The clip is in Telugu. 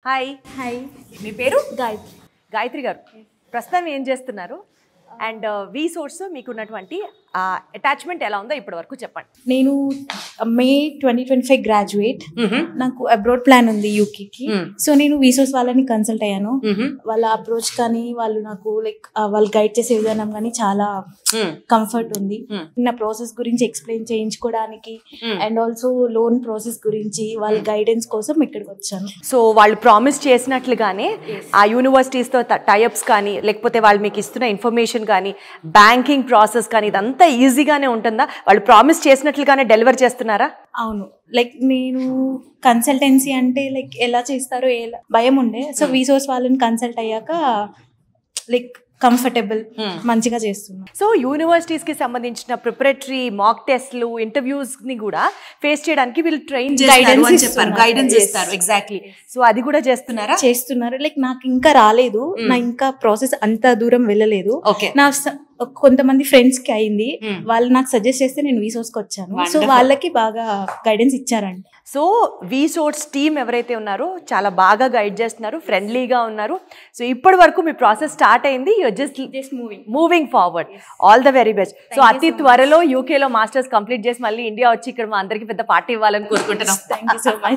హాయ్. హాయ్. మీ పేరు? గాయత్రి. గాయత్రి గారు, ప్రస్తుతం ఏం చేస్తున్నారు? అండ్ వి సోర్స్ మీకున్నటువంటి అటాచ్మెంట్ ఎలా ఉందో ఇప్పటి వరకు చెప్పండి. నేను మే 2025 గ్రాడ్యుయేట్. నాకు అబ్రాడ్ ప్లాన్ ఉంది యూకేకి. సో నేను వీసోస్ వాళ్ళని కన్సల్ట్ అయ్యాను. వాళ్ళ అప్రోచ్ కానీ వాళ్ళు నాకు వాళ్ళు గైడ్ చేసే విధానం కానీ చాలా కంఫర్ట్ ఉంది. నా ప్రాసెస్ గురించి ఎక్స్ప్లెయిన్ చేయించుకోవడానికి అండ్ ఆల్సో లోన్ ప్రాసెస్ గురించి వాళ్ళ గైడెన్స్ కోసం ఇక్కడికి వచ్చాను. సో వాళ్ళు ప్రామిస్ చేసినట్లుగానే ఆ యూనివర్సిటీస్తో టైఅప్స్ కానీ లేకపోతే వాళ్ళు మీకు ఇస్తున్న ఇన్ఫర్మేషన్ కానీ బ్యాంకింగ్ ప్రాసెస్ కానీ ఇదంతా ఈజీగానే ఉంటుందా? వాళ్ళు ప్రామిస్ చేసినట్లుగానే డెలివర్ చేస్తున్నారా? అవును. నేను కన్సల్టెన్సీ అంటే ఎలా చేస్తారో భయం ఉండే. సో వీసోస్ వాళ్ళని కన్సల్ట్ అయ్యాక కంఫర్టబుల్ మంచిగా చేస్తున్నా. సో యూనివర్సిటీస్ కి సంబంధించిన ప్రిపరేటరీ మాక్ టెస్ట్లు ఇంటర్వ్యూస్ ని కూడా ఫేస్ చేయడానికి వీళ్ళు ట్రైన్ గైడెన్స్ చేస్తారు. ఎగ్జాక్ట్లీ. సో అది కూడా చేస్తున్నారు. నాకు ఇంకా రాలేదు. నా ఇంకా ప్రాసెస్ అంత దూరం వెళ్ళలేదు. నా కొంతమంది ఫ్రెండ్స్ కి అయింది. వాళ్ళు నాకు సజెస్ట్ చేస్తే నేను వీసోస్కి వచ్చాను. సో వాళ్ళకి బాగా గైడెన్స్ ఇచ్చారండి. సో వీసోర్స్ టీమ్ ఎవరైతే ఉన్నారో చాలా బాగా గైడ్ చేస్తున్నారు, ఫ్రెండ్లీగా ఉన్నారు. సో ఇప్పటి వరకు మీ ప్రాసెస్ స్టార్ట్ అయింది. Just moving forward. All the very best. So అతి త్వరలో యూకేలో మాస్టర్స్ కంప్లీట్ చేసి మళ్ళీ ఇండియా వచ్చి ఇక్కడ మా అందరికి పెద్ద పార్టీ ఇవ్వాలని కోరుకుంటున్నాం. Thank you so much.